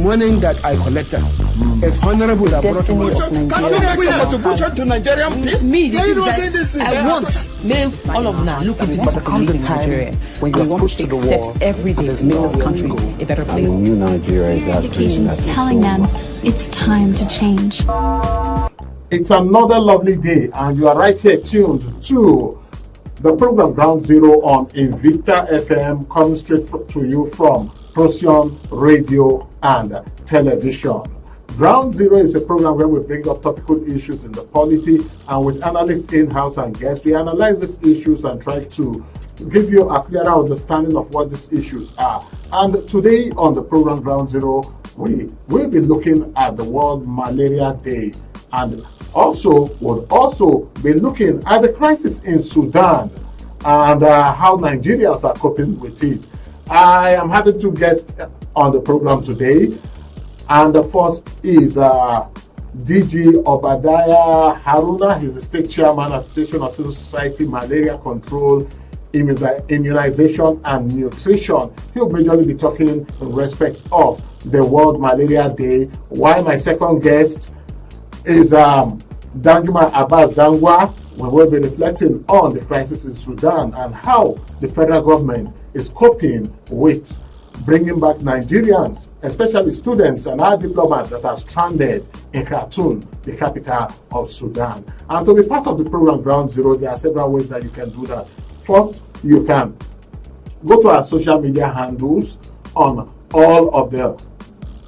money that I collected. It's honorable that brought contribution to Nigerian peace. Me, I want men, all of now look at this. But there comes a time when you want to take steps every day to make this country a better place. And the new Nigeria is education is telling them it's time to change. It's another lovely day, and you are right here tuned to the program Ground Zero on Invicta FM, coming straight to you from Procyon Radio and Television. Ground Zero is a program where we bring up topical issues in the polity, and with analysts in-house and guests, we analyze these issues and try to give you a clearer understanding of what these issues are. And today on the program Ground Zero, we will be looking at the World Malaria Day, and we'll also be looking at the crisis in Sudan and how Nigerians are coping with it. I am having two guests on the program today, and the first is DG Obadiah Haruna. He's the state chairman, Association of Civil Society, Malaria Control, Immunization and Nutrition. He'll majorly be talking in respect of the World Malaria Day, while my second guest is Danjuma Abbas Dangwa. We will be reflecting on the crisis in Sudan and how the federal government is coping with bringing back Nigerians, especially students and our diplomats that are stranded in Khartoum, the capital of Sudan. And to be part of the program Ground Zero, there are several ways that you can do that. First, you can go to our social media handles on all of the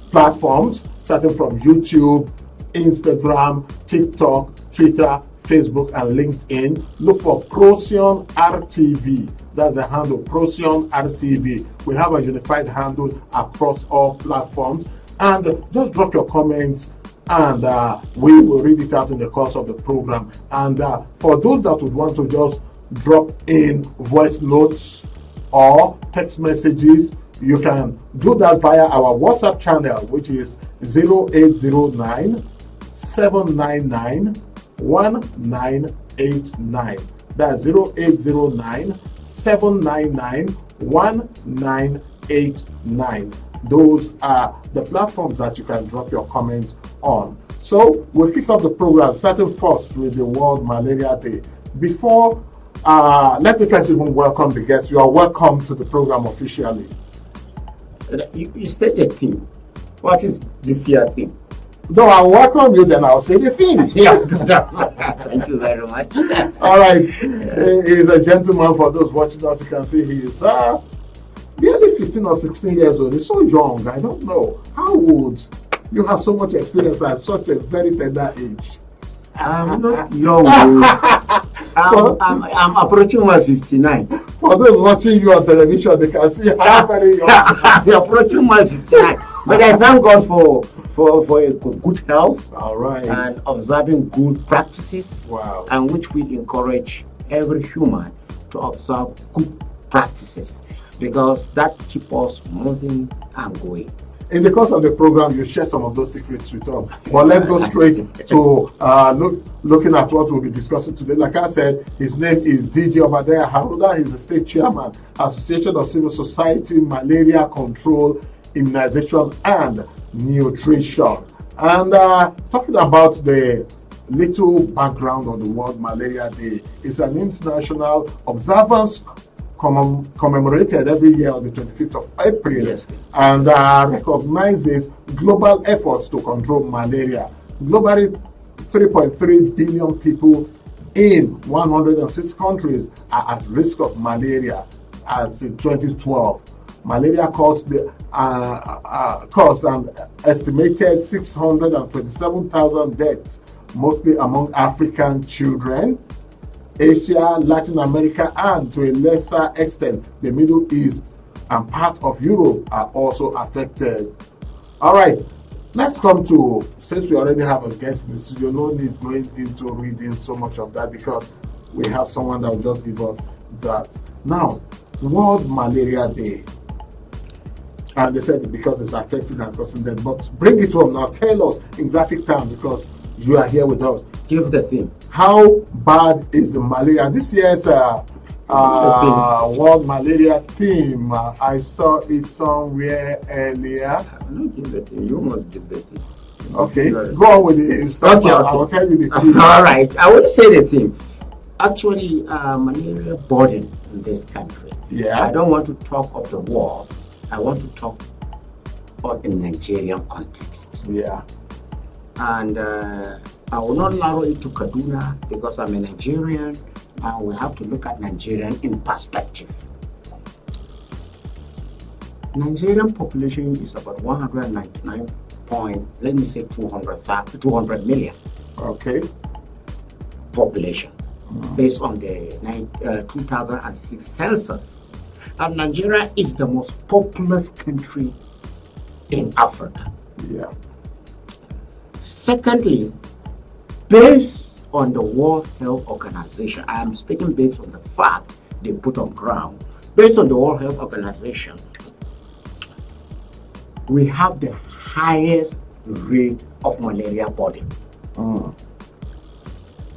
platforms, starting from YouTube, Instagram, TikTok, Twitter, Facebook, and LinkedIn. Look for Procyon RTV. That's the handle, Procyon RTV. We have a unified handle across all platforms. And just drop your comments, and we will read it out in the course of the program. And for those that would want to just drop in voice notes or text messages, you can do that via our WhatsApp channel, which is 0809 799 1989. That's 0809 799 1989. Those are the platforms that you can drop your comments on. So we'll kick off the program, starting first with the World Malaria Day. Before, let me first even welcome the guests. You are welcome to the program officially. You state the theme. What is this year theme? No, I'll welcome you, then I'll say the thing. Yeah. Thank you very much. All right. He's a gentleman. For those watching us, you can see he is nearly 15 or 16 years old. He's so young. I don't know. How would you have so much experience at such a very tender age? I'm not young. I'm approaching my 59. For those watching you on television, they can see how very young. I'm approaching my 59. But I thank God for a good health. All right. And observing good practices. Wow. And which we encourage every human to observe good practices, because that keeps us moving and going. In the course of the program, you share some of those secrets with us. But let's go straight to looking at what we'll be discussing today. Like I said, his name is DG Obadiah Haruna. He's the state chairman, Association of Civil Society, Malaria Control, Immunization and Nutrition. And talking about the little background of the World Malaria Day, it's an international observance commemorated every year on the 25th of April, yes, and recognizes global efforts to control malaria. Globally, 3.3 billion people in 106 countries are at risk of malaria as in 2012. Malaria caused an estimated 627,000 deaths, mostly among African children. Asia, Latin America, and to a lesser extent, the Middle East and part of Europe are also affected. All right, let's come to, since we already have a guest in the studio, no need going into reading so much of that because we have someone that will just give us that. Now, World Malaria Day. And they said because it's affecting and causing death. But bring it home now. Tell us in graphic terms, because you are here with us. Give the thing. How bad is the malaria? This year's World Malaria Team. I saw it somewhere earlier. I don't give the thing. You must give the thing. Okay, go on with the stuff. Okay. I will tell you the thing. All right. I will say the thing. Actually, malaria burden in this country. Yeah. I don't want to talk of the war. I want to talk of the Nigerian context. Yeah. And I will not narrow it to Kaduna because I'm a Nigerian, and we have to look at Nigerian in perspective. Nigerian population is about 199 point, let me say 200 million Okay. population based on the 2006 census. And Nigeria is the most populous country in Africa. Yeah. Secondly, based on the World Health Organization, I am speaking based on the fact they put on ground. Based on the World Health Organization, we have the highest rate of malaria burden.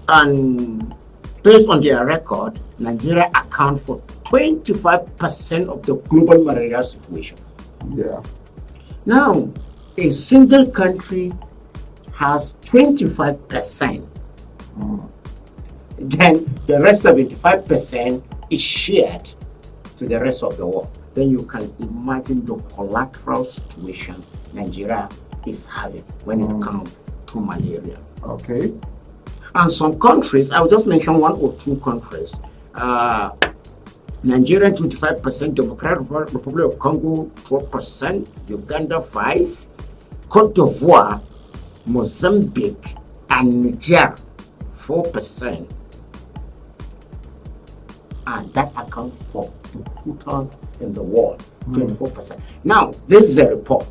And based on their record, Nigeria accounts for 25% of the global malaria situation. Yeah. Now, a single country has 25%. Then the rest 75% is shared to the rest of the world. Then you can imagine the collateral situation Nigeria is having when it comes to malaria. Okay. And some countries, I will just mention one or two countries. Nigeria 25%, Democratic Republic of Congo 12%, Uganda 5%, Cote d'Ivoire, Mozambique, and Niger 4%. And that accounts for the total in the world, 24%. Now, this is a report.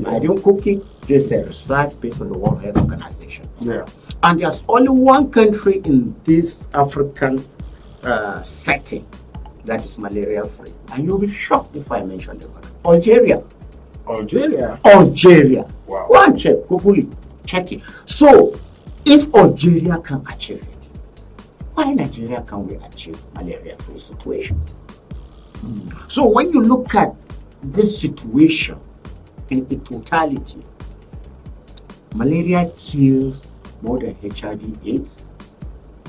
I didn't cook it. This is a research based on the World Health Organization. Yeah. And there's only one country in this African setting that is malaria free. And you'll be shocked if I mention the country. Algeria. Algeria. Algeria. Wow. Go and check, Google it, check it. So, if Algeria can achieve it, why Nigeria can we achieve malaria free situation? So when you look at this situation in its totality, malaria kills more than HIV/AIDS,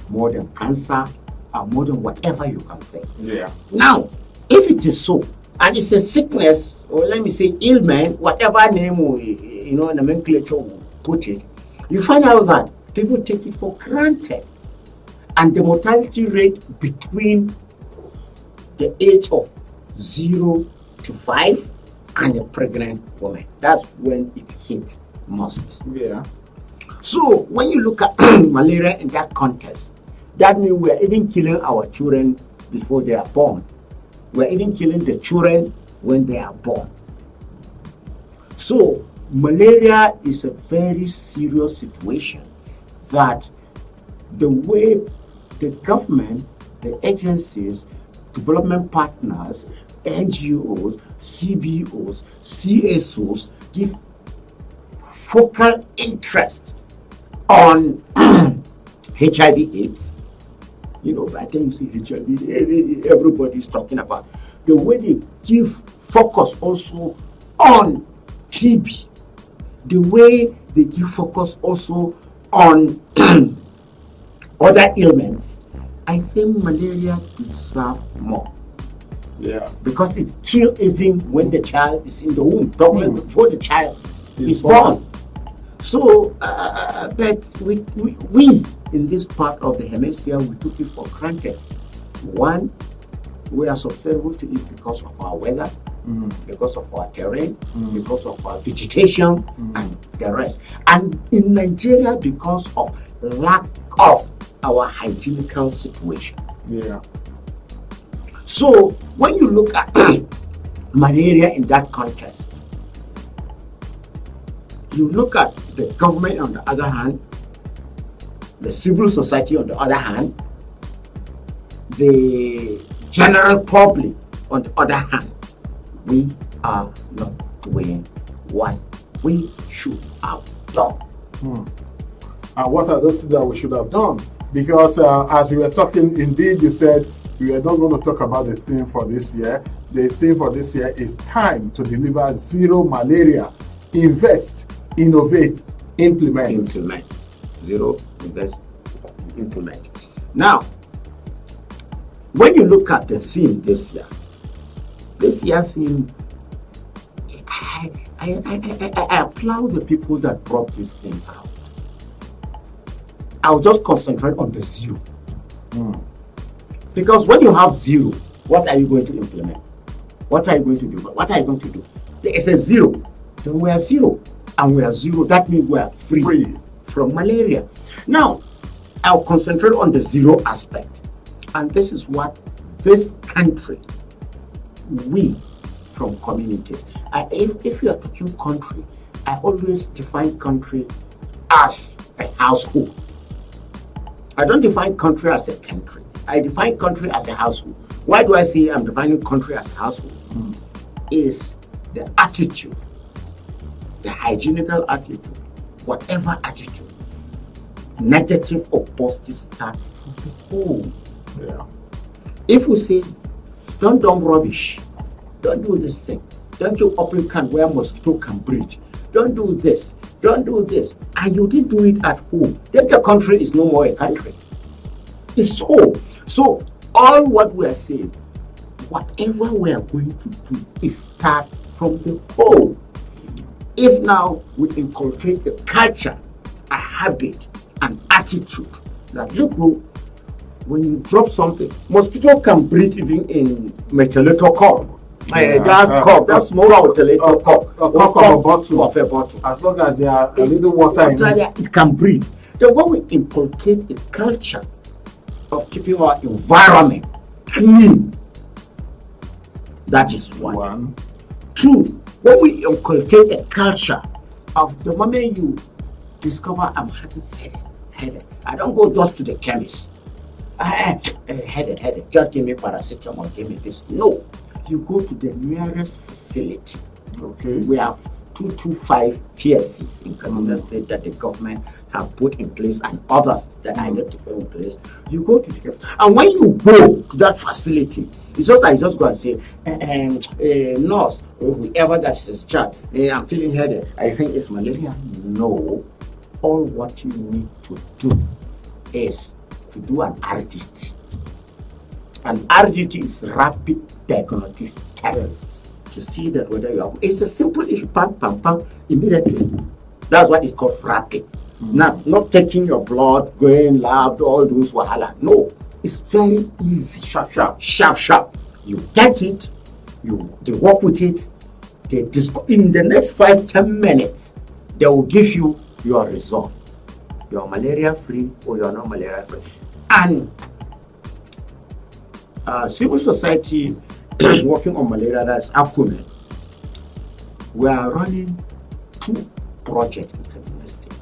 more than cancer, or more than whatever you can say. Yeah. Now, if it is so, and it's a sickness, or let me say ailment, whatever name we, nomenclature we put it, you find out that people take it for granted. And the mortality rate between the age of 0 to 5 and a pregnant woman, that's when it hit most. Yeah. So when you look at malaria in that context, that means we're even killing our children before they are born. We're even killing the children when they are born. So malaria is a very serious situation that the way the government, the agencies, development partners, NGOs, CBOs, CSOs give focal interest on HIV/AIDS. By the time you say HIV, everybody's talking about. The way they give focus also on TB. The way they give focus also on other ailments. I think malaria deserves more. Yeah. Because it kills even when the child is in the womb, before the child is born. So, but we in this part of the hemisphere, we took it for granted. One, we are susceptible to it because of our weather, because of our terrain, because of our vegetation, and the rest. And in Nigeria, because of lack of our hygienical situation. Yeah. So when you look at malaria in that context, you look at the government on the other hand, the civil society on the other hand, the general public on the other hand, we are not doing what we should have done. And what are those things that we should have done? Because as we were talking, indeed, you said we are not going to talk about the theme for this year. The theme for this year is time to deliver zero malaria. Invest, innovate, implement. Implement. Zero, invest, implement. Now, when you look at the theme this year's theme, I applaud the people that brought this thing out. I'll just concentrate on the zero. Because when you have zero, what are you going to implement? What are you going to do? What are you going to do? There is a zero. Then we are zero. And we are zero. That means we are free from malaria. Now, I'll concentrate on the zero aspect. And this is what this country, we from communities. If you are talking country, I always define country as a household. I don't define country as a country. I define country as a household. Why do I say I'm defining country as a household? Is the attitude, the hygienical attitude, whatever attitude, negative or positive, start from the home. Yeah. If we say, don't dump rubbish, don't do this thing, don't you open can where mosquito can breed, don't do this, and you didn't do it at home, then the country is no more a country. It's home. So all what we are saying, whatever we are going to do is start from the home. If now we inculcate the culture, a habit, an attitude that look, when you drop something, mosquito can breed even in methylated cup. That small methylated cup, of a bottle. As long as there are a little water in it, it can breed. Then when we inculcate a culture of keeping our environment clean, that is one. Two, when we inculcate a culture of the moment you discover I'm having headache, I don't go just to the chemist. Headache, just give me paracetamol, give me this. No, you go to the nearest facility. Okay. We have 225 PSCs in Kaduna State that the government have put in place and others that are yet to put in place. You go to the and when you go to that facility, it's just like just go and say, nurse or whoever that is child, I'm feeling headache, I think it's malaria. No, all what you need to do is to do an RDT. An RDT is rapid diagnostic test to see that whether you have. It's a simple issue, pam, immediately. That's what it's called rapid. Not taking your blood, going lab, all those wahala. No, it's very easy. Sharp. You get it, they work with it, in the next 5-10 minutes, they will give you your result. You are malaria free or you are not malaria free. And civil society working on malaria, that's Akumen. We are running 2 projects in Kaduna State.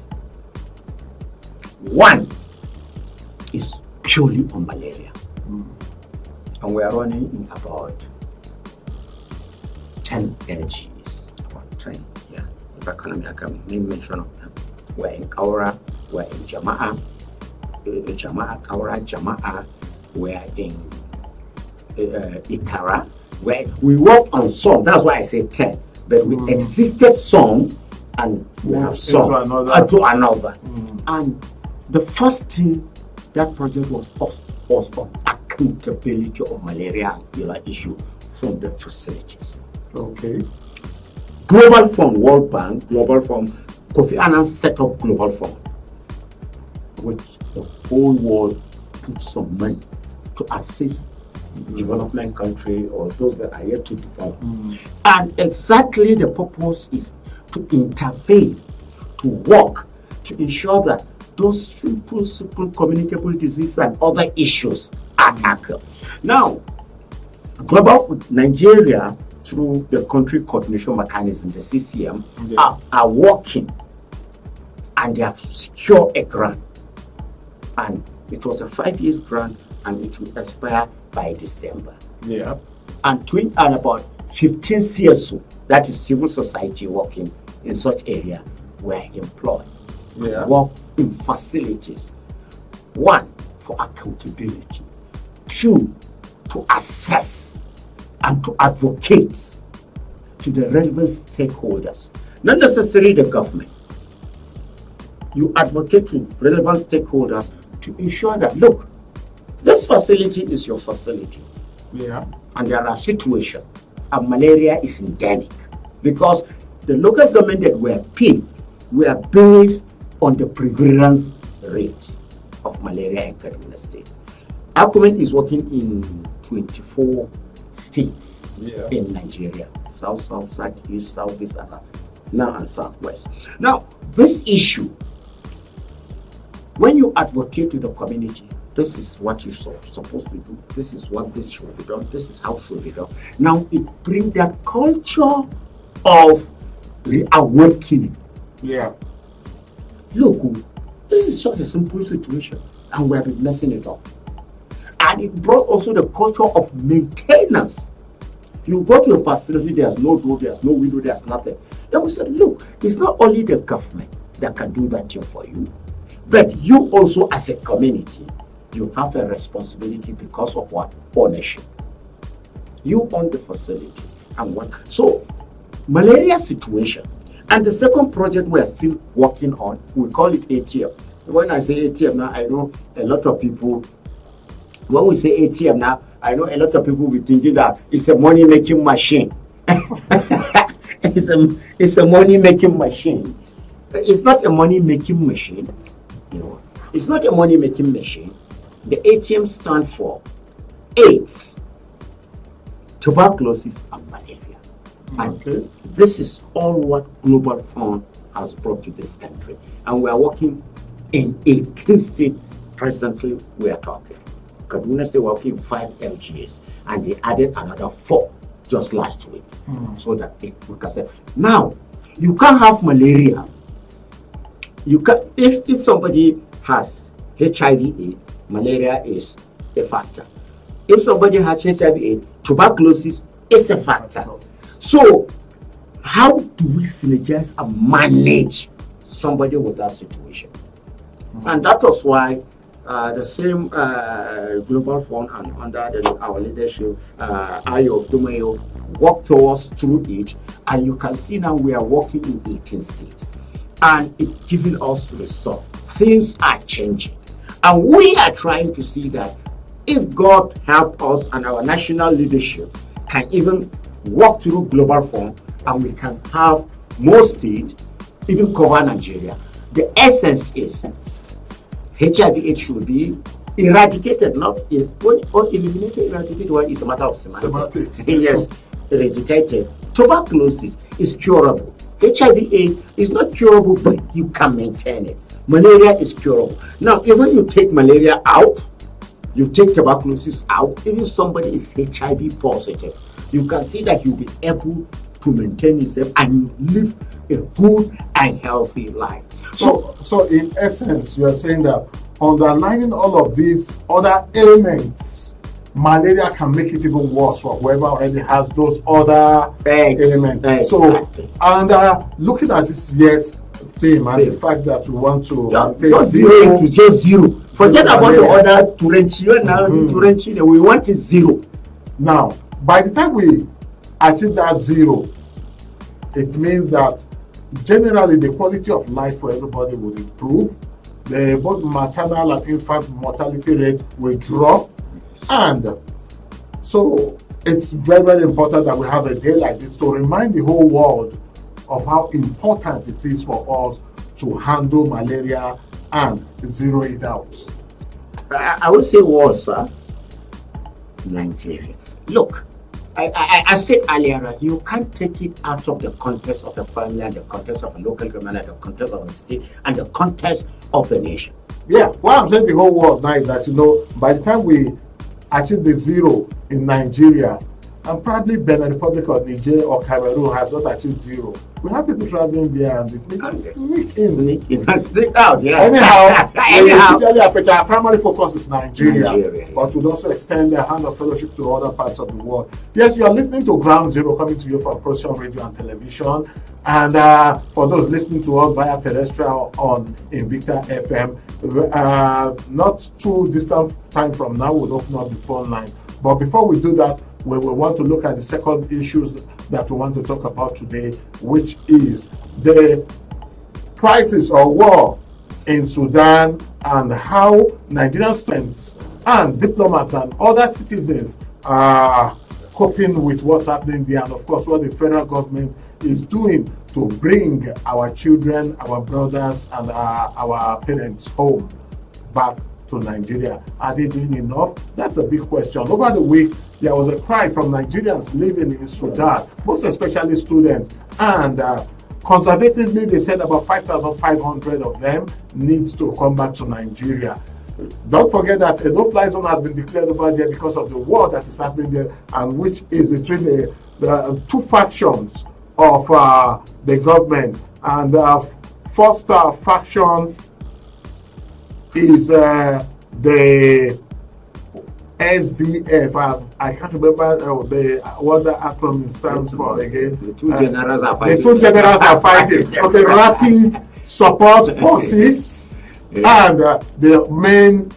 One is purely on malaria. And we are running in about 10 LGs. About 10, yeah. If I can name mention of them. We're in Kaura, we're in Jama'a, Kaura, Jama'a, we're in Ikara. We work on some, that's why I say 10. But we existed some and we have some to another. And the first thing that project was on accountability of malaria issue from the facilities. Okay. Global Fund, World Bank, Global Fund, Kofi Annan set up Global Fund, which the whole world put some money to assist development country or those that are yet to develop. And exactly the purpose is to intervene, to work, to ensure that those simple communicable diseases and other issues are tackled. Now, Global Nigeria, through the country coordination mechanism, the CCM, are working, and they have secured a grant. And it was a 5-year grant, and it will expire by December. Yeah. And about 15 CSO, that is civil society working in such area, were employed. Yeah. Work in facilities. 1, for accountability. 2, to assess and to advocate to the relevant stakeholders, not necessarily the government. You advocate to relevant stakeholders to ensure that, look, this facility is your facility. Yeah. And there are situations, and malaria is endemic because the local government that were paid were based on the prevalence rates of malaria in Kaduna State. Our government is working in 24 states in Nigeria: south, south, east, southeast, now and southwest. Now, this issue, when you advocate to the community, this is what you're supposed to do, this is what this should be done, this is how it should be done. Now it brings that culture of reawakening. Yeah. Look, this is just a simple situation and we have been messing it up. And it brought also the culture of maintenance. You go to a facility, there's no door, there's no window, there's nothing. Then we said, look, it's not only the government that can do that thing for you, but you also as a community, you have a responsibility because of what? Ownership. You own the facility and what? So, malaria situation. And the second project we are still working on, we call it ATM. When I say ATM now, I know a lot of people, when we say ATM now, I know a lot of people will be thinking that it's a money-making machine. It's a money-making machine. It's not a money-making machine. You know, it's not a money-making machine. The ATM stands for AIDS, tuberculosis, and malaria. And this is all what Global Fund has brought to this country. And we are working in 18 states presently we are talking. Kaduna State working 5 LGAs, and they added another 4 just last week. So that we can say, now, you can't have malaria. You can, if somebody has HIV/AIDS, malaria is a factor. If somebody has HIV/AIDS, tuberculosis is a factor. So, how do we synergize and manage somebody with that situation? And that was why the same Global Fund and under our leadership, Ayo Dumayo, worked towards through it. And you can see now we are working in 18 states. And it's giving us results. Things are changing. And we are trying to see that if God help us and our national leadership can even walk through Global Fund and we can have more states, even cover Nigeria. The essence is HIV/AIDS should be eradicated, not eliminated. Eradicated one is a matter of semantics. Yes, eradicated. Tuberculosis is curable. HIV/AIDS is not curable, but you can maintain it. Malaria is curable. Now, even you take malaria out, you take tuberculosis out, even somebody is HIV positive, you can see that you'll be able to maintain yourself and live a good and healthy life. So in essence, you are saying that underlining all of these other elements, malaria can make it even worse for whoever already has those other elements. Exactly. So, and looking at this year's theme and the fact that we want to just zero to just zero. Forget about the other Turenchio now. Turenchio, we want it zero. Now, by the time we achieve that zero, it means that generally the quality of life for everybody will improve. The both maternal and infant mortality rate will drop. And so it's very, very important that we have a day like this to remind the whole world of how important it is for us to handle malaria and zero it out. I would say world, sir. Nigeria. Look, I said earlier, you can't take it out of the context of the family and the context of a local government and the context of the state and the context of the nation. Yeah, what I'm saying the whole world now is that, you know, by the time we achieve the zero in Nigeria, and probably Benin Republic or Niger or Cameroon has not achieved zero, we have people traveling there and they sneak in. Sneak out, yeah. Anyhow, our primary focus is Nigeria, but we'll also extend the hand of fellowship to other parts of the world. Yes, you are listening to Ground Zero coming to you from Procyon Radio and Television. And for those listening to us via terrestrial on Invicta FM, not too distant time from now, we'll open up the phone line. But before we do that, we will want to look at the second issues that we want to talk about today, which is the crisis or war in Sudan and how Nigerian students and diplomats and other citizens are coping with what's happening there, and of course what the federal government is doing to bring our children, our brothers, and our parents home back to Nigeria. Are they doing enough? That's a big question. Over the week, there was a cry from Nigerians living in Sudan, most especially students, and conservatively they said about 5,500 of them need to come back to Nigeria. Don't forget that a no-fly zone has been declared over there because of the war that is happening there, and which is between the two factions of the government. And the first faction is the SDF. I can't remember what the acronym stands for again. The two generals are fighting. The two generals are fighting. Okay, Rapid Support Forces. And the main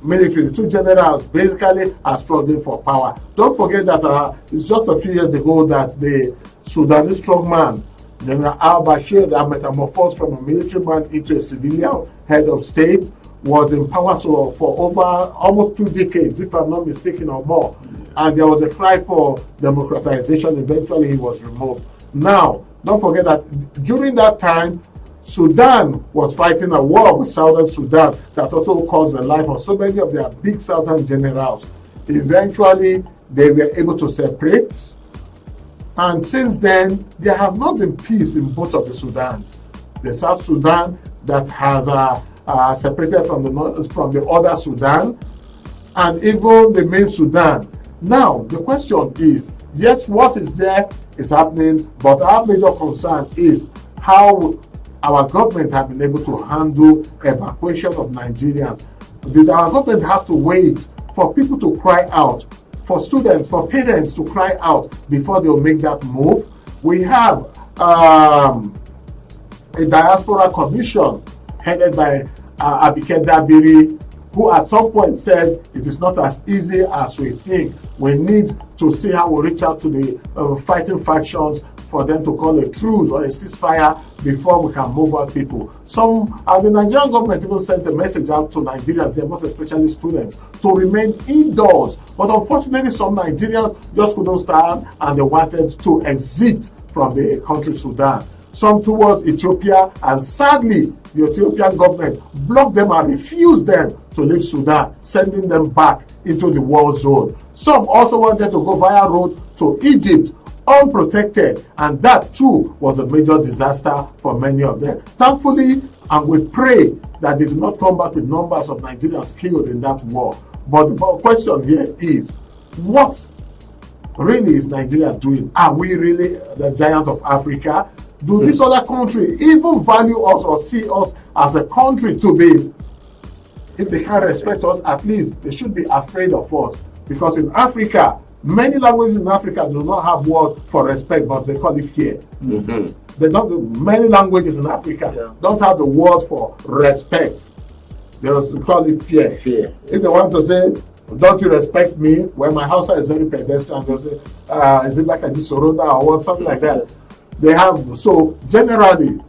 military, the two generals, basically are struggling for power. Don't forget that it's just a few years ago that the Sudanese strongman, General al-Bashir, that metamorphosed from a military man into a civilian head of state, was in power for over almost 2 decades, if I'm not mistaken, or more. And there was a cry for democratization. Eventually, he was removed. Now, don't forget that during that time, Sudan was fighting a war with Southern Sudan that also caused the life of so many of their big Southern generals. Eventually, they were able to separate. And since then, there has not been peace in both of the Sudans. The South Sudan that has separated from the other Sudan, and even the main Sudan. Now, the question is, yes, what is there is happening, but our major concern is how our government have been able to handle evacuation of Nigerians. Did our government have to wait for people to cry out, for students, for parents to cry out before they'll make that move? We have a diaspora commission headed by Abike Dabiri, who at some point said it is not as easy as we think. We need to see how we reach out to the fighting factions for them to call a truce or a ceasefire before we can move out people. The Nigerian government even sent a message out to Nigerians, most especially students, to remain indoors. But unfortunately, some Nigerians just couldn't stand and they wanted to exit from the country Sudan. Some towards Ethiopia, and sadly, the Ethiopian government blocked them and refused them to leave Sudan, sending them back into the war zone. Some also wanted to go via road to Egypt, unprotected, and that too was a major disaster for many of them. Thankfully, and we pray that they do not come back with numbers of Nigerians killed in that war. But the question here is, what really is Nigeria doing? Are we really the giant of Africa? Do this other country even value us or see us as a country to be? If they can't respect us, at least they should be afraid of us. Because in Africa, many languages in Africa do not have word for respect, but they call it fear. Mm-hmm. They don't. Many languages in Africa don't have the word for respect. They also call it fear. Fear. If they want to say, "Don't you respect me?" When my house is very pedestrian, they'll say, "Is it like a Disoroda or what?" Something like that. They have. So generally,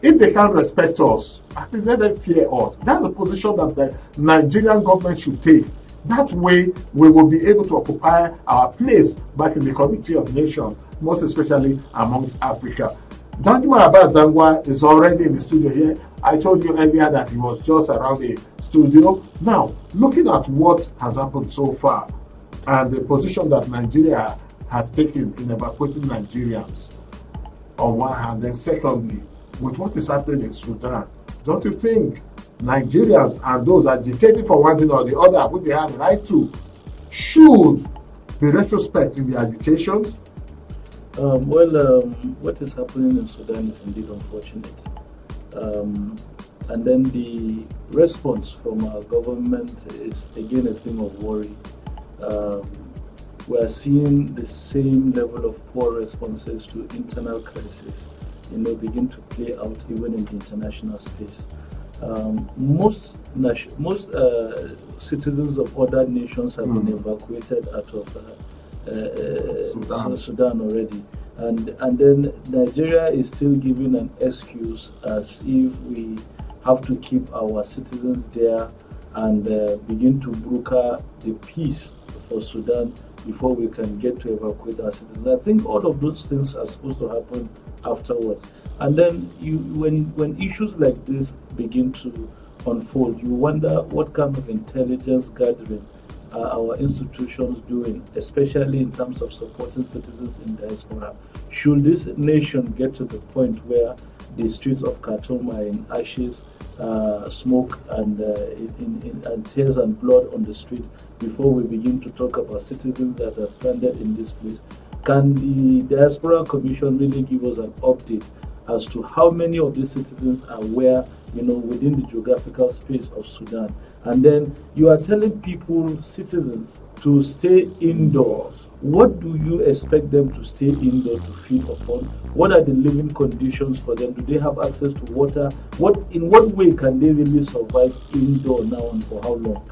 if they can't respect us, at least let them fear us. That's a position that the Nigerian government should take. That way, we will be able to occupy our place back in the community of nations, most especially amongst Africa. Danjuma Abbas Dangwa is already in the studio here. I told you earlier that he was just around the studio. Now, looking at what has happened so far and the position that Nigeria has taken in evacuating Nigerians on one hand, then secondly, with what is happening in Sudan, don't you think Nigerians and those agitating for one thing or the other, which they have the right to, should be retrospect in the agitations? What is happening in Sudan is indeed unfortunate. And then the response from our government is again a thing of worry. We are seeing the same level of poor responses to internal crises, begin to play out even in the international space. Most citizens of other nations have been evacuated out of Sudan already, and then Nigeria is still giving an excuse as if we have to keep our citizens there and begin to broker the peace for Sudan before we can get to evacuate our citizens. I think all of those things are supposed to happen afterwards. And then when issues like this begin to unfold, you wonder what kind of intelligence gathering are our institutions doing, especially in terms of supporting citizens in diaspora. Should this nation get to the point where the streets of Khartoum are in ashes, smoke and tears and blood on the street before we begin to talk about citizens that are stranded in this place? Can the Diaspora Commission really give us an update as to how many of these citizens are where, within the geographical space of Sudan? And then you are telling people, citizens, to stay indoors. What do you expect them to stay indoors to feed upon? What are the living conditions for them? Do they have access to water? In what way can they really survive indoor now, and for how long?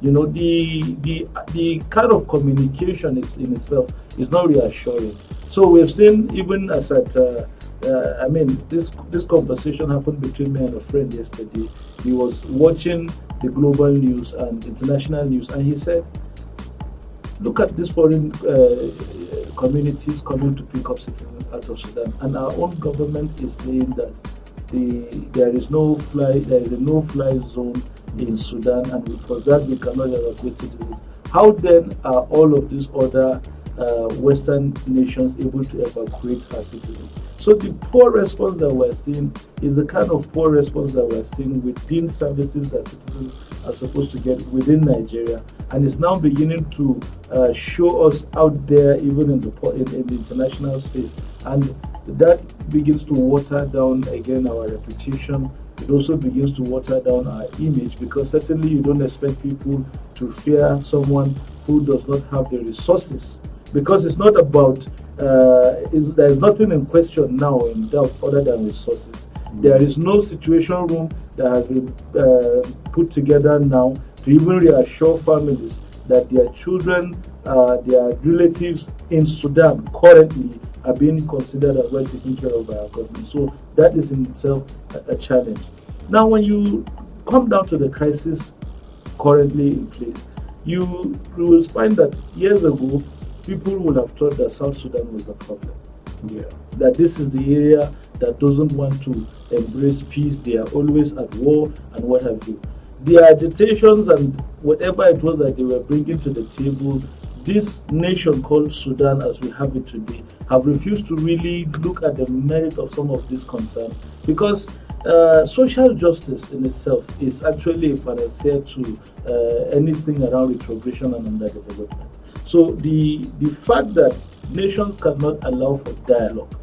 The kind of communication in itself is not reassuring. So we've seen, even as at this conversation happened between me and a friend yesterday. He was watching the global news and international news, and he said, look at these foreign communities coming to pick up citizens out of Sudan, and our own government is saying that there is a no-fly zone in Sudan, and for that we cannot evacuate citizens. How then are all of these other Western nations able to evacuate our citizens? So the poor response that we're seeing is the kind of poor response that we're seeing within services that citizens are supposed to get within Nigeria, and it's now beginning to show us out there, even in the international space, and that begins to water down again our reputation. It also begins to water down our image, because certainly you don't expect people to fear someone who does not have the resources, because it's not about there is nothing in question now, in doubt, other than resources. There is no situation room that has been put together now to even reassure families that their children, their relatives in Sudan currently are being considered as well taken care of by our government. So that is in itself a challenge. Now, when you come down to the crisis currently in place, you will find that years ago, people would have thought that South Sudan was the problem. Yeah. That this is the area that doesn't want to embrace peace. They are always at war and what have you. The agitations and whatever it was that they were bringing to the table, this nation called Sudan, as we have it today, have refused to really look at the merit of some of these concerns, because social justice in itself is actually a panacea to anything around retrogression and underdevelopment. So the fact that nations cannot allow for dialogue,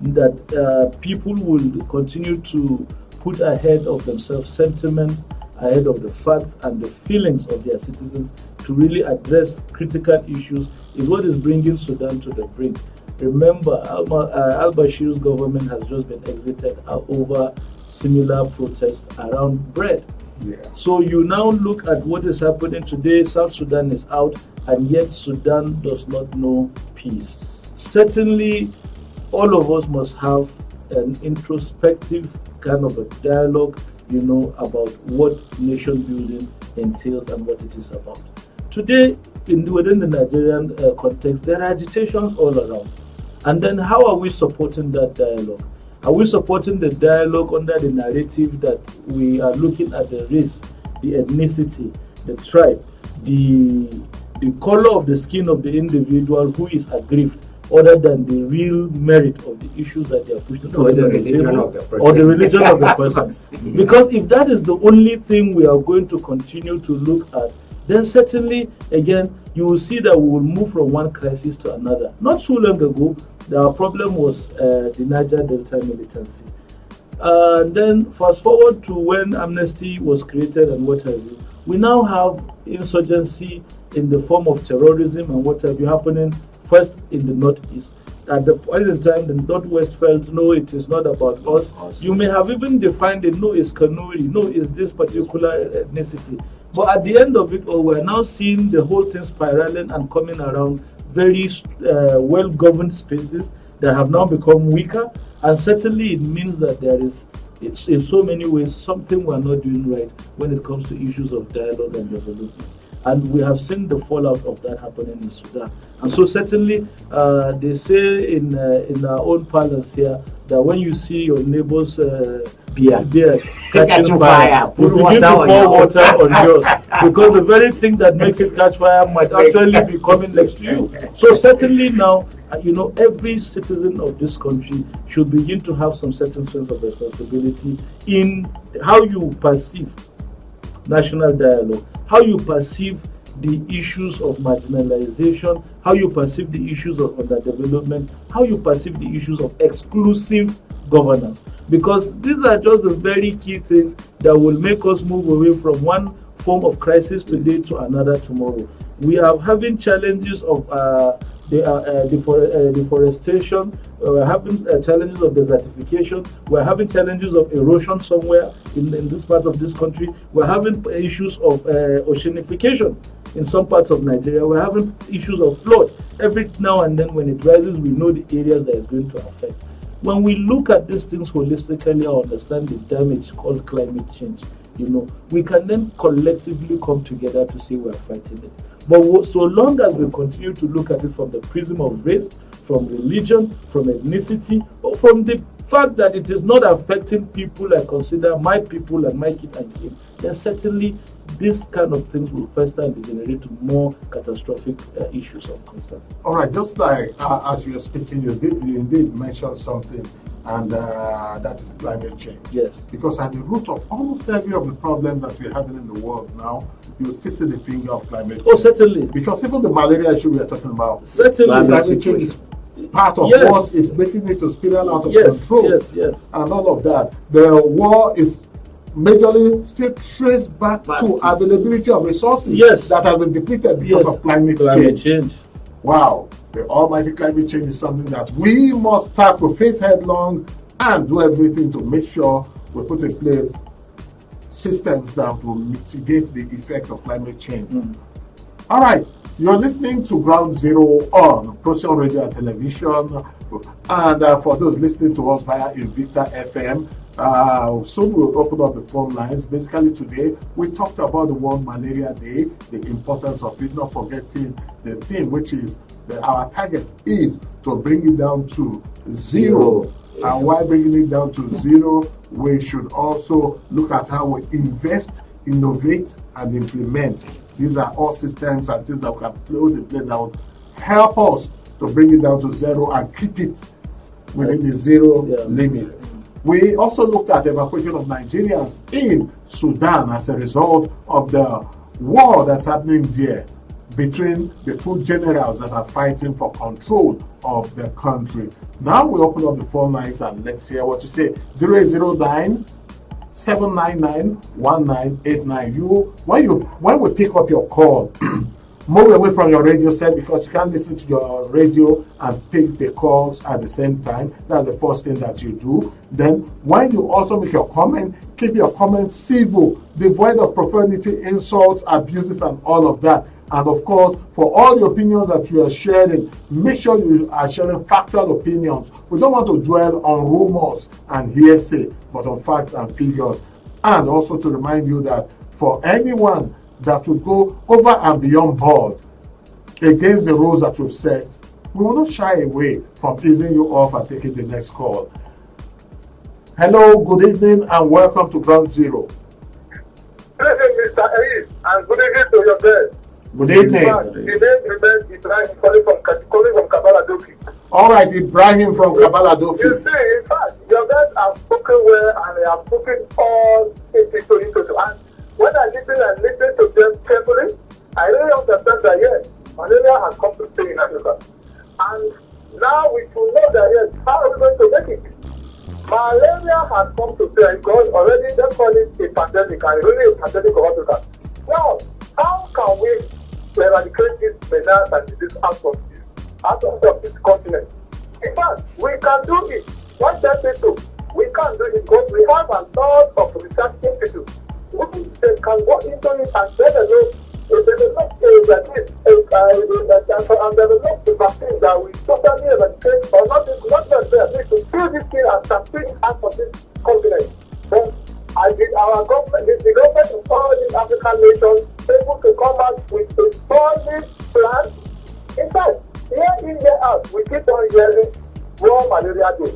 that people will continue to put ahead of themselves sentiment, ahead of the facts and the feelings of their citizens to really address critical issues, is what is bringing Sudan to the brink. Remember, al-Bashir's government has just been exited over similar protests around bread. Yeah. So you now look at what is happening today. South Sudan is out, and yet Sudan does not know peace. Certainly, all of us must have an introspective kind of a dialogue, about what nation building entails and what it is about. Today, within the Nigerian context, there are agitations all around. And then how are we supporting that dialogue? Are we supporting the dialogue under the narrative that we are looking at the race, the ethnicity, the tribe, the color of the skin of the individual who is aggrieved, other than the real merit of the issues that they are pushing or the religion of the person? Or the religion of the person. Because if that is the only thing we are going to continue to look at, then certainly, again, you will see that we will move from one crisis to another. Not so long ago, our problem was the Niger Delta militancy. Then fast forward to when amnesty was created and what have you. We now have insurgency in the form of terrorism and what have you happening first in the northeast. at the point in time the Northwest felt, no, it is not about us. You may have even defined it, no, it's Kanuri, no, it's this particular ethnicity. But at the end of it all, we're now seeing the whole thing spiraling and coming around very well-governed spaces that have now become weaker. And certainly it means that there is, it's in so many ways, something we're not doing right when it comes to issues of dialogue and resolution. And we have seen the fallout of that happening in Sudan. And so certainly they say in our own parlance here that when you see your neighbor's beer catching fire, you begin to pour water on yours, because the very thing that makes it catch fire might actually be coming next to you. So certainly now, every citizen of this country should begin to have some certain sense of responsibility in how you perceive national dialogue, how you perceive the issues of marginalization, how you perceive the issues of underdevelopment, how you perceive the issues of exclusive governance. Because these are just the very key things that will make us move away from one form of crisis today to another tomorrow. We are having challenges of deforestation, we're having challenges of desertification, we're having challenges of erosion somewhere in this part of this country, we're having issues of oceanification in some parts of Nigeria, we're having issues of flood. Every now and then when it rises, we know the areas that it's going to affect. When we look at these things holistically and understand the damage called climate change, we can then collectively come together to say we're fighting it. But so long as we continue to look at it from the prism of race, from religion, from ethnicity, or from the fact that it is not affecting people I consider my people and my kid and kin, then certainly these kind of things will first time degenerate to more catastrophic issues of concern. All right, just like as you were speaking, you indeed mentioned something, and that is climate change. Yes. Because at the root of almost every of the problems that we're having in the world now, you still see the finger of climate change. Oh, certainly. Because even the malaria issue we are talking about, certainly, climate change is part of what is making it to spiral out of control. Yes. And all of that. The war is majorly still traced back to availability of resources that have been depleted because of climate change. Wow, the almighty climate change is something that we must tackle, face headlong, and do everything to make sure we put in place systems that will mitigate the effect of climate change. All right, you're listening to Ground Zero on Procyon Radio and Television, and for those listening to us via Invicta FM, soon we'll open up the phone lines. Basically today we talked about the World Malaria Day, the importance of it, not forgetting the theme, which is our target is to bring it down to zero. And while bringing it down to zero, we should also look at how we invest, innovate, and implement. These are all systems and things that we can put in place that will help us to bring it down to zero and keep it within the zero limit. We also looked at the evacuation of Nigerians in Sudan as a result of the war that's happening there between the two generals that are fighting for control of the country. Now we open up the phone lines and let's hear what you say. 0809 799 1989. When we pick up your call, move away from your radio set, because you can't listen to your radio and pick the calls at the same time. That's the first thing that you do. Then when you also make your comment, keep your comments civil, devoid of profanity, insults, abuses, and all of that. And of course, for all the opinions that you are sharing, make sure you are sharing factual opinions. We don't want to dwell on rumors and hearsay, but on facts and figures. And also to remind you that for anyone that would go over and beyond board against the rules that we've set, we will not shy away from easing you off and taking the next call. Hello, good evening, and welcome to Ground Zero. Good evening, Mr. Aid, and good evening to your bed. Good evening. Ibrahim calling from Kabaladoki. All right, Ibrahim from Kabaladoki. You see, in fact, your guys have spoken well and they have spoken all into. And when I listen to them carefully, I really understand that yes, malaria has come to stay in Africa. And now we should know that yes, how are we going to make it? Malaria has come to stay because already they call it a pandemic, and really a pandemic of Africa. Now, how can we eradicate this menace and disease out of this continent? In fact, we can do it. What that people, we can do it because we have a lot of research institutes. They can go into it and develop and develop the vaccine that will totally eradicate or not necessarily to kill this thing and transmit it out of this continent. But our government, the government of all these African nations, able to come out with a solid plan. In fact, year in, year out, we keep on hearing World Malaria Day.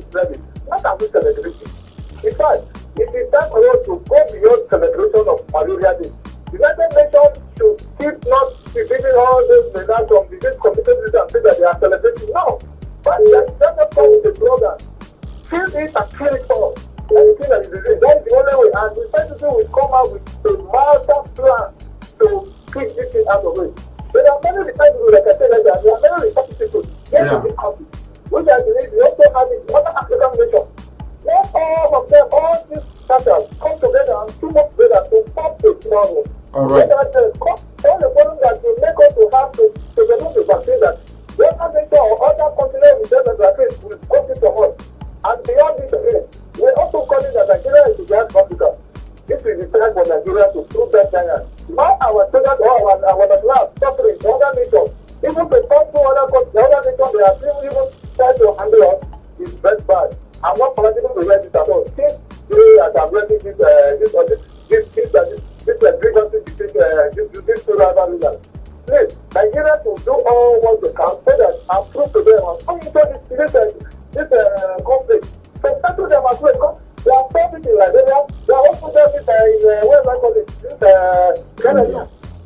Not as we celebrate it. In fact, it is time for us to go beyond celebration of Malaria Day. The United Nations should keep not giving all those medals from the communities and say that they are celebrating. No. But let us come with a slogan. Kill it and kill it all. Anything that is disease. That is the only way. And the president will come out with a master plan to kick this thing out of it. There are many research people, like I said, there are many research people here in this country, which I believe we also have in other African nations. Let all of them, all these countries come together and team up together to form a tomorrow. All right. All the problems that will make us to have to develop the vaccine that other nation or other continents will develop the vaccine will come from us. And beyond this again, we're also calling that Nigeria is the giant Africa. This is the time for Nigeria to prove that giant. Not our children or our national suffering, other nations, even to talk to other countries, other nations, they are still even trying to handle us is very bad. I'm not political to hear this at all. Since they are addressing this grievances between these two rival leaders. Please, Nigeria to do all what they can so that and prove to them and come into this conflict. So settle them as well. They are stopping in Liberia. They are also doing it in where do I call it? Canada.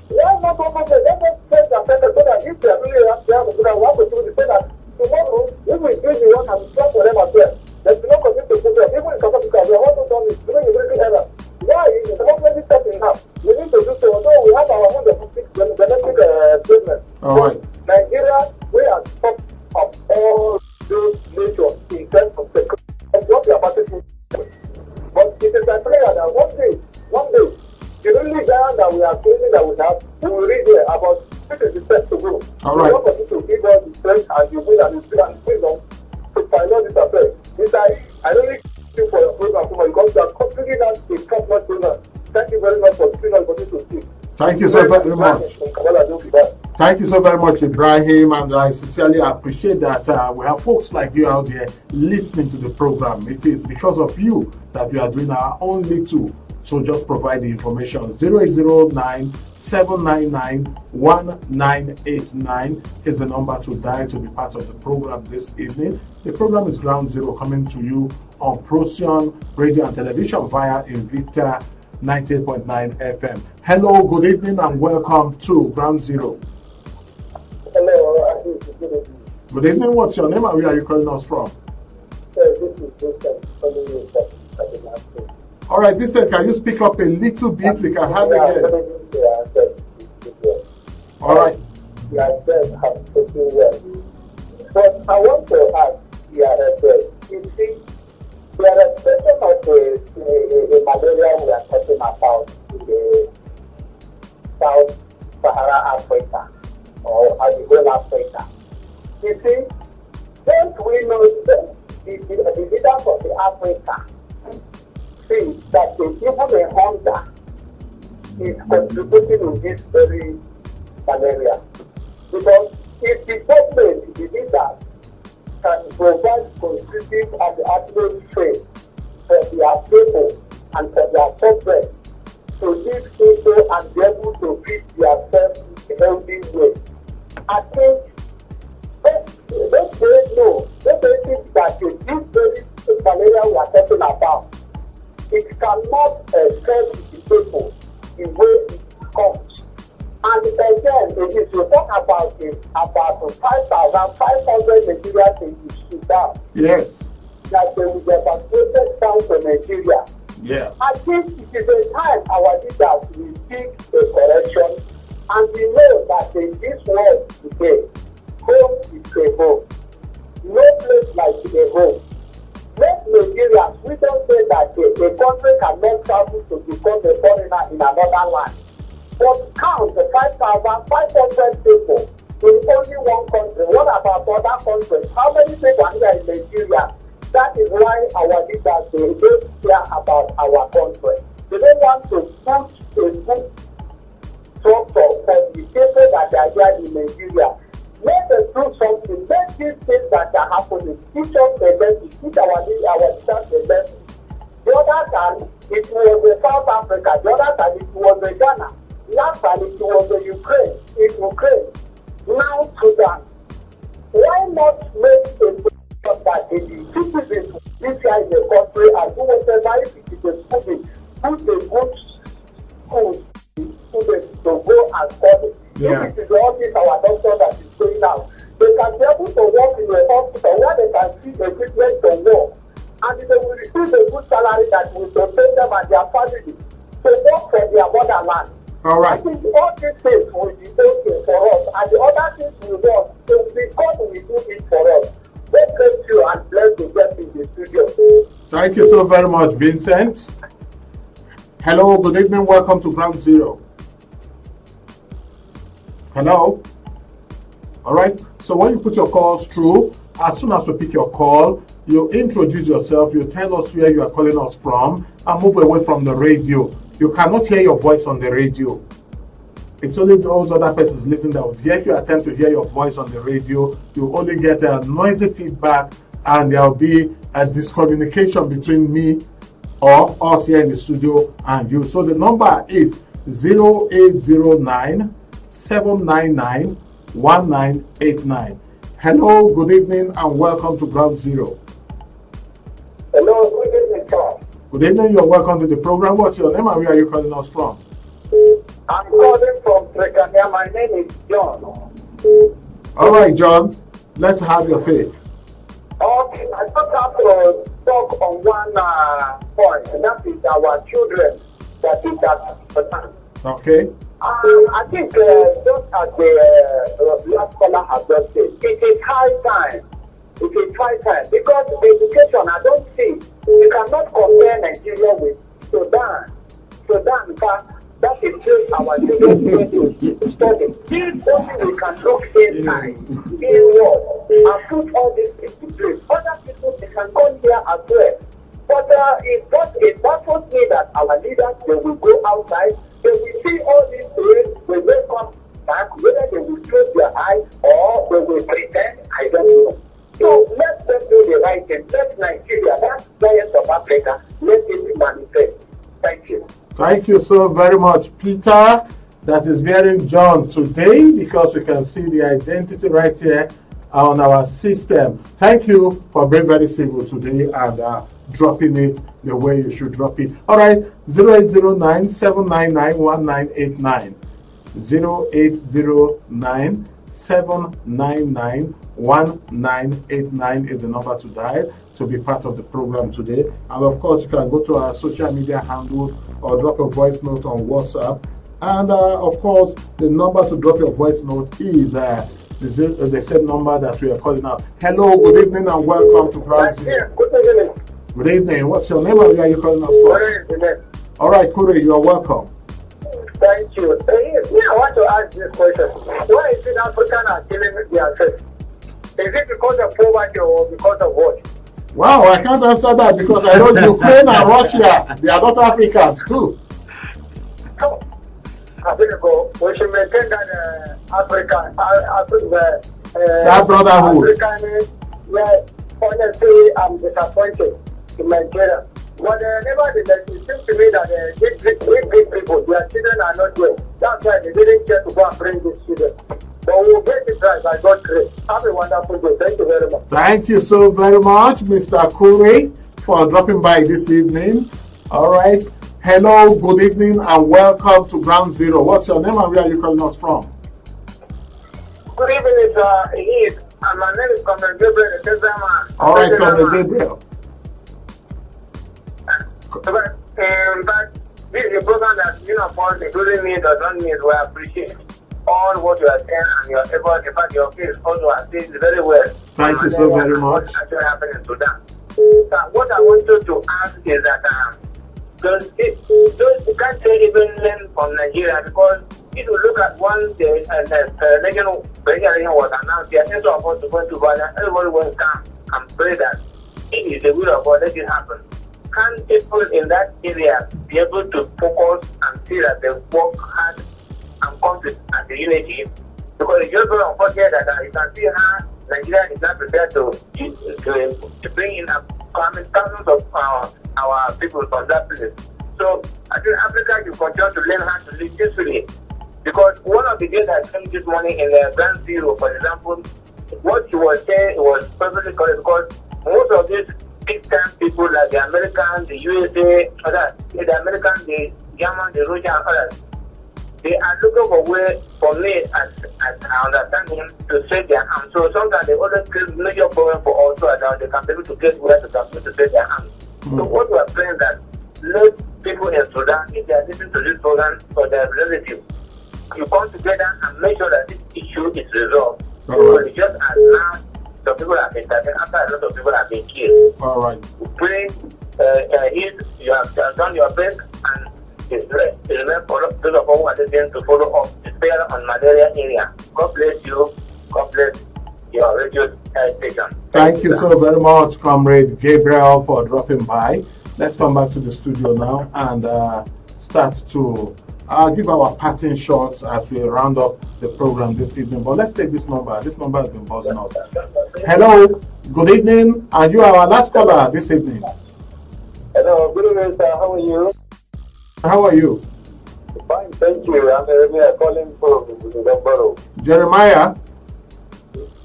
They are not open. They just take the center so that if they are really they have to do that, we have to do the same that tomorrow we will do the one and stop for them as well. There's no continue to put them. Even in South Africa, we are also done this during the military era. Why is the government stepping now? We need to do so. Although we have our own domestic business. All right. Nigeria, we are top of all those nations in terms of security. That's what we are participating. But it is a prayer that one day, the only ground that we are facing that we have, we will reach there about 50% to go. All right. We want to give us the strength and the will and the spirit and wisdom to pilot this affair. I really thank you for your program because you are completely not a top-notch program. Thank you very much for giving us opportunity to speak. Thank you so very much. Thank you so very much, Ibrahim, and I sincerely appreciate that we have folks like you out there listening to the program. It is because of you that we are doing our own little. So just provide the information. 0809 799 1989 is the number to dial to be part of the program this evening. The program is Ground Zero, coming to you on Procyon Radio and Television via Invicta 98.9 FM. Hello, good evening, and welcome to Ground Zero. Hello, good evening. What's your name and where are you calling us from? This is Vincent. All right, Vincent, can you speak up a little bit? We can have it again. All right. But I want to ask, you see, there are expression of the malaria we are talking about in the South Sahara Africa or Angola Africa. You see, don't we know that the leaders of the Africa see that even the hunger is contributing in this very malaria? Because if the government, the leaders, can provide conducive and atmosphere for their people and for their children to live simple and be able to feed themselves in a healthy way. I think let's think that this very malaria we are talking about, it cannot help the people the way it comes. And again, if you talk about it, about 5,500 Nigerians in Sudan, yes, that they will be evacuated down to Nigeria. Yeah. I think it is a time our leaders will seek a correction, and we know that in this world today, home is a home. No place like a home. Let Nigerians, we don't say that a country cannot travel to become a foreigner in another land. But count the 5,500 people in only one country. What about other countries? How many people are here in Nigeria? That is why our leaders they don't care about our country. They don't want to put a good structure for the people that are here in Nigeria. Let us do something. Let these things that are happening teach us a lesson, teach our leaders a lesson. The other time, it was in South Africa. The other time, it was in Ghana. Last time, it was in Ukraine. Now, Sudan. Why not make a decision that the citizens live here in the country and do whatever if it is a student, put a good school students to go and study. Yeah. If it is all this our doctor that is going out, they can be able to work in a hospital where they can see equipment to work. And they will receive a good salary that will sustain them and their family to work for their motherland. All right. I think all these things will be okay for us, and the other things we want, so God will do it for us. God bless you and bless the guests in the studio. Thank you so very much, Vincent. Hello, good evening. Welcome to Ground Zero. Hello. All right. So when you put your calls through, as soon as we pick your call, you introduce yourself, you tell us where you are calling us from, and move away from the radio. You cannot hear your voice on the radio. It's only those other persons listening that would hear. If you attempt to hear your voice on the radio, you only get a noisy feedback, and there will be a discommunication between me or us here in the studio and you. So the number is 0809 799 1989. Hello, good evening, and welcome to Ground Zero. Hello, good evening, Charles. Good evening, you're welcome to the program. What's your name and where are you calling us from? I'm calling from Trekania. My name is John. All right, John, let's have your take. Okay, I just have to talk on one point, and that is our children that is that. Okay. I think just as the last caller has just said, it is high time. It is high time because education, I don't see, you cannot compare Nigeria with Sudan. That is just our children going to study. Only we can look inside, in what, and put all this into place. Other people, they can come here as well. But it baffles me that our leaders, they will go outside, they will see all these things, they will come back, whether they will close their eyes or they will pretend, I don't know. So let them do the right thing. Let Nigeria, that giant of Africa, let it manifest. Thank you. Thank you so very much, Peter, that is bearing John today, because we can see the identity right here on our system. Thank you for being very civil today and dropping it the way you should drop it. All right, 0809 799 1989. 0809 799 1989 is the number to dial to be part of the program today. And of course, you can go to our social media handles or drop a voice note on WhatsApp. And of course, the number to drop your voice note is the same number that we are calling out. Hello, good evening, and welcome to Ground Zero. Good evening. Good evening. What's your name and where are you calling us from? Good evening. All right, Kure, you are welcome. Thank you. I want to ask this question. Why is it Africans are killing themselves? Is it because of poverty or because of what? Wow, I can't answer that because I know Ukraine and Russia, they are not Africans too. No. I think we should maintain that That brotherhood. Honestly, I'm disappointed in Nigeria. But nevertheless, it seems to me that these big people, their children are not there. That's why they didn't care to go and bring these children. But we'll get it right by God's grace. Have a wonderful day. Thank you very much. Thank you so very much, Mr. Kure, for dropping by this evening. All right. Hello, good evening, and welcome to Ground Zero. What's your name and where are you calling us from? Good evening, sir. And my name is Comrade Gabriel. All right, Comrade Gabriel. But this is a program that, including me, does not mean we appreciate all what you are saying and your effort. In fact, your case also are saying very well. Thank you so very much. What's actually happening in Sudan. What I wanted to ask is that those you can't say even learn from Nigeria because if you look at one day, regional was announced, the attention of us to go to violence, everybody will come and pray that it is the will of God, let it happen. Can people in that area be able to focus and see that they work hard and come as a unity? Because it's just very unfortunate that you can see how Nigeria is not prepared to bring in thousands of our people from that place. So I think Africa should continue to learn how to live peacefully. Because one of the things that came this morning in the Grand Zero, for example, what you were saying was perfectly correct, because most of these big-time people like the Americans, the USA, the Americans, the Germans, the Russians, and others, they are looking for way, for me, as I understand him, to save their arms. So sometimes they always create major problem for us, so that they can be able to get where to save their arms. So what we are saying that let people in Sudan, if they are listening to this program for their relatives, you come together and make sure that this issue is resolved. So just as now, some people have been taken, after a lot of people have been killed. All right. Pray, you have done your best, and it's left for those of us who are listening to follow up, especially on malaria area. God bless you. God bless your radio station. Thank you so very much, Comrade Gabriel, for dropping by. Let's come back to the studio now and start to give our parting shots as we round up the program this evening. But let's take this number. This number has been buzzing out. Hello, good evening, and you are our last caller this evening. Hello, good evening, sir. How are you? How are you? Fine, thank you. I'm Jeremiah calling from Gambaro. Jeremiah?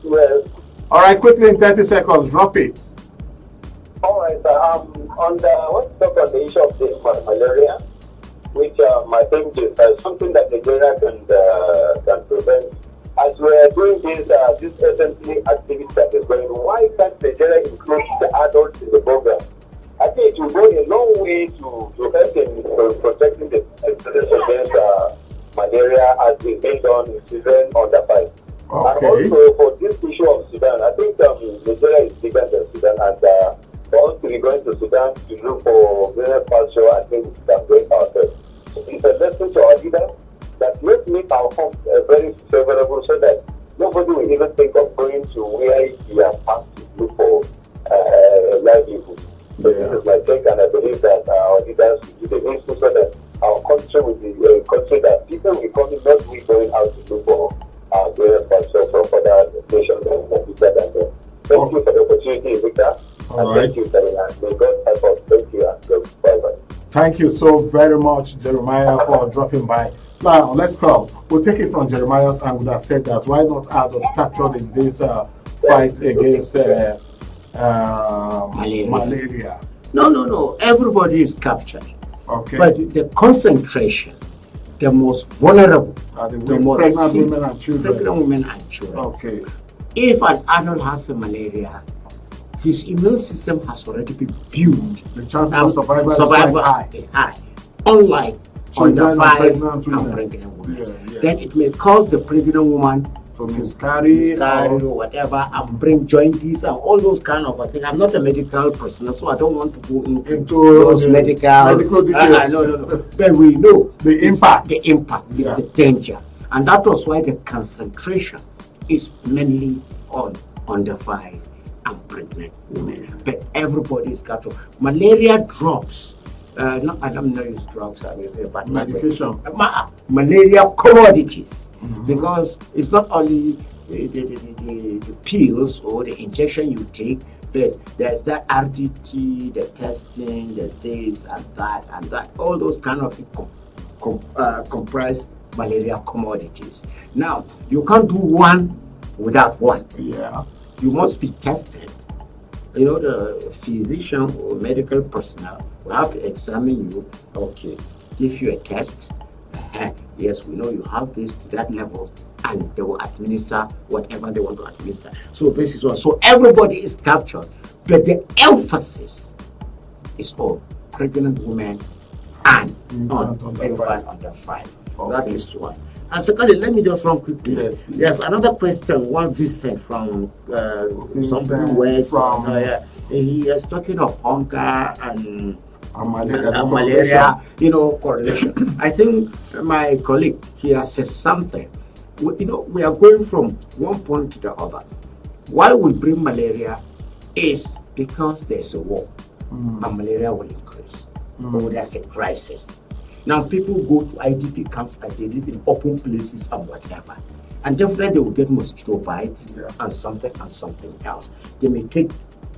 Yes. All right, quickly in 30 seconds, drop it. All right, sir. On the, I want to talk on the issue of the malaria, which I think is something that Nigeria can prevent. As we are doing this SMC activity that is going on, why can't Nigeria include the adults in the program? I think it will go a long way to help in protecting the citizens against malaria as we based on children under 5. Okay. And also for this issue of Sudan, I think Nigeria is bigger than Sudan, and for us to be going to Sudan to look for greener pasture, I think we can bring ourselves. It's a lesson to our leaders that let's make our homes very favorable so that nobody will even think of going to where we are asked to look for livelihood. So this is my take, and I believe that our leaders will do the needful so that our country will be a country that people will come in, not we going out to look for greener pasture from other nations that bigger than them. Thank you for the opportunity, Victor. All and right. thank you, Serena. May God help us. Thank you, and bye-bye. Thank you so very much, Jeremiah, for dropping by. Now, let's go. We'll take it from Jeremiah's angle that said that why not adults captured in this fight against malaria? No. Everybody is captured. Okay. But the concentration, the most vulnerable, the most pregnant women and children. Pregnant women and children. Okay. If an adult has a malaria, his immune system has already been built. The chances of survival is high. Unlike under 5 and pregnant pregnant women. Yeah. Then it may cause the pregnant woman to miscarry or whatever, and bring jaundice and all those kind of things. I'm not a medical person, so I don't want to go into those medical details. No. But we know the impact. The impact is the danger. And that was why the concentration is mainly on under 5 and pregnant women. But everybody is captured. Malaria drops. I don't know use drugs, I will say, but medication. Malaria commodities, because it's not only the pills or the injection you take, but there's that RDT, the testing, the this and that. All those kind of comprise malaria commodities. Now, you can't do one without one. Yeah. You must be tested. You know, the physician or medical personnel will have to examine you. Okay, give you a test. Yes, we know you have this to that level, and they will administer whatever they want to administer. So this is what. So everybody is captured, but the emphasis is on pregnant women and on everyone under 5. Okay. That is one. And secondly, let me just run quickly. Yes, another question. One Vincent from somebody west. He is talking of hunger and And malaria. and malaria, correlation. I think my colleague here says something. We are going from one point to the other. Why we bring malaria is because there's a war, and malaria will increase. Or there's a crisis. Now people go to IDP camps and they live in open places and whatever. And definitely they will get mosquito bites and something else. They may take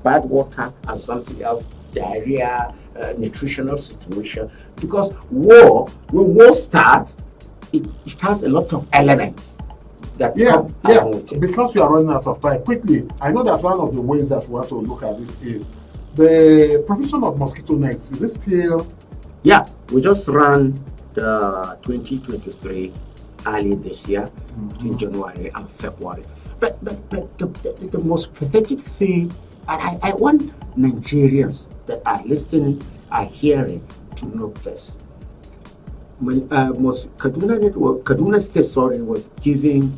bad water and something else, diarrhea, nutritional situation. Because when war starts, it has a lot of elements that come along with it. Because we are running out of time, quickly, I know that one of the ways that we have to look at this is the provision of mosquito nets. Is it still? Yeah, we just ran the 2023 early this year, in January and February. But the most pathetic thing, and I want Nigerians that are listening, are hearing to know this. Kaduna State, was giving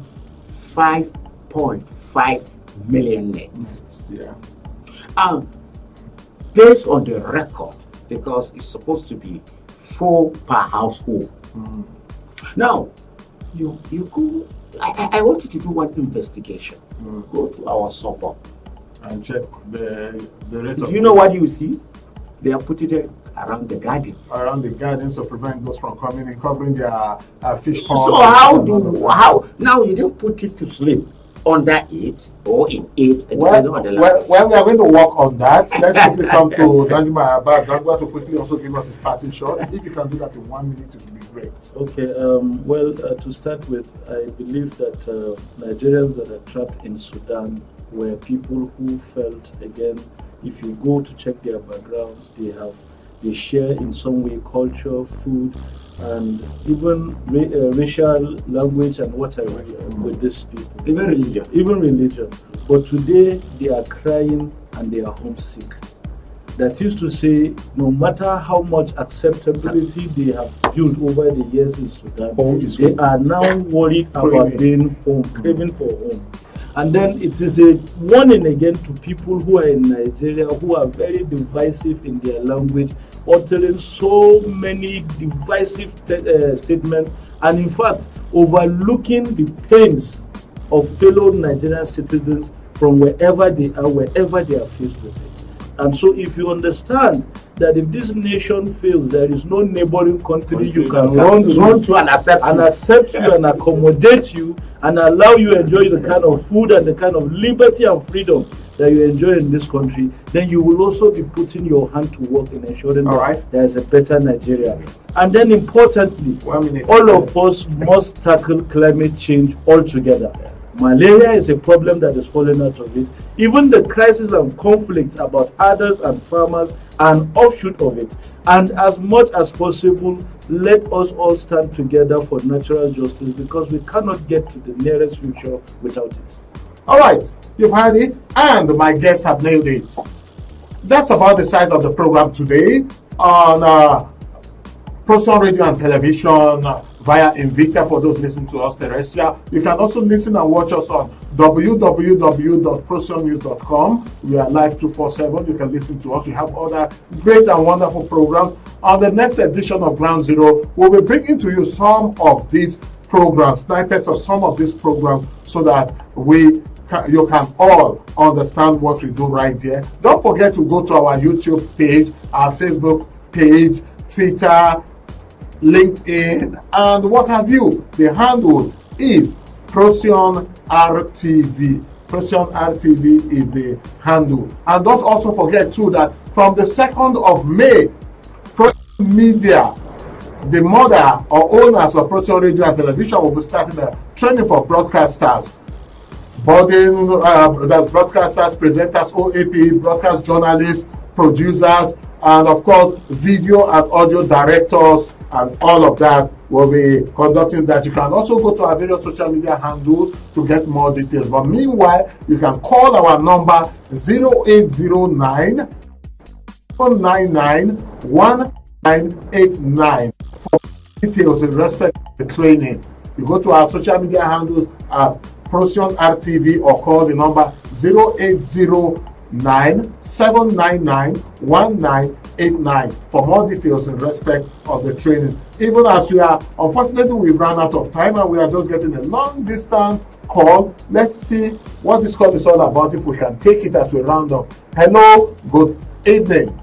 5.5 million nets. Based on the record, because it's supposed to be 4 per household. Now, you go. I want you to do one investigation. Go to our suburb and check the rate. Do you know what you see? They are putting it around the gardens. Around the gardens to prevent those from coming and covering their fish ponds. So how now you didn't put it to sleep under it or in it? Well, we are going to work on that. Let's quickly come to Danjuma Abbas. Danjuma to quickly also give us his parting shot. If you can do that in 1 minute, it would be great. Okay. To start with, I believe that Nigerians that are trapped in Sudan were people who felt, again, if you go to check their backgrounds, they share in some way culture, food, and even racial language and whatever with these people. Even religion. But today they are crying and they are homesick. That is to say, no matter how much acceptability they have built over the years in Sudan, they are now worried about being home, craving for home. And then it is a warning again to people who are in Nigeria who are very divisive in their language, uttering so many divisive statements, and in fact overlooking the pains of fellow Nigerian citizens from wherever they are faced with it. And so if you understand that if this nation fails, there is no neighboring country you can run to and accept you and accommodate you and allow you enjoy the kind of food and the kind of liberty and freedom that you enjoy in this country, then you will also be putting your hand to work in ensuring that there is a better Nigeria. And then importantly, all of us must tackle climate change altogether. Malaria is a problem that is falling out of it. Even the crisis and conflicts about others and farmers are an offshoot of it. And as much as possible, let us all stand together for natural justice, because we cannot get to the nearest future without it. All right, you've heard it, and my guests have nailed it. That's about the size of the program today on Procyon Radio and Television via Invicta for those listening to us terrestrial. You can also listen and watch us on www.procyonnews.com. We are live 247. You can listen to us. We have other great and wonderful programs. On the next edition of Ground Zero, we'll be bringing to you some of these programs, snippets of some of these programs, so that you can all understand what we do right there. Don't forget to go to our YouTube page, our Facebook page, Twitter, LinkedIn, and what have you. The handle is Procyon RTV. Procyon RTV is the handle. And don't also forget too that from the 2nd of May, Procyon Media, the mother or owners of Procyon Radio and Television, will be starting a training for broadcasters. Broadcasters, presenters, OAP, broadcast journalists, producers, and of course, video and audio directors, and all of that will be conducting that. You can also go to our various social media handles to get more details. But meanwhile, you can call our number 0809 499 1989 for details in respect to the training. You go to our social media handles at Procyon RTV or call the number 0809 799 1989. 89 for more details in respect of the training. Even as we are, unfortunately, we've run out of time and we are just getting a long distance call. Let's see what this call is all about, if we can take it as we round up. Hello, good evening.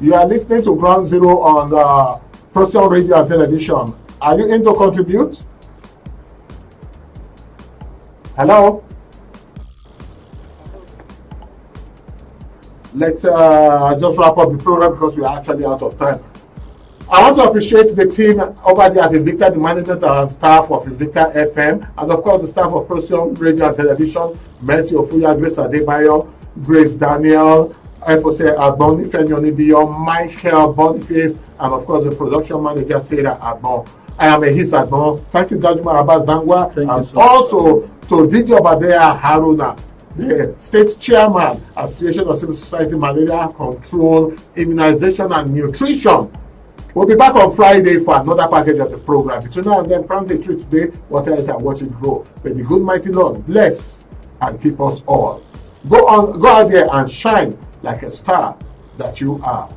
You are listening to Ground Zero on Procyon Radio and Television. Are you in to contribute? Hello? Let's just wrap up the program because we are actually out of time. I want to appreciate the team over there at Invicta, the management and staff of Invicta FM, and of course the staff of Procyon Radio and Television, Mercy Ofuya, Grace Adebayo, Grace Daniel, FOC Agbon, Ifeanyi Onibiyo, Michael Boniface, and of course the production manager, Sarah Agbon. I am Ehis Agbon. Thank you, Dajuma Abbas Dangwa, and so also to DJ Obadea Haruna, the state chairman, Association of Civil Society Malaria Control, Immunization and Nutrition. We'll be back on Friday for another package of the program. Between now and then, plant a tree today, water it and watch it grow. May the good mighty Lord bless and keep us all. Go out there and shine like a star that you are.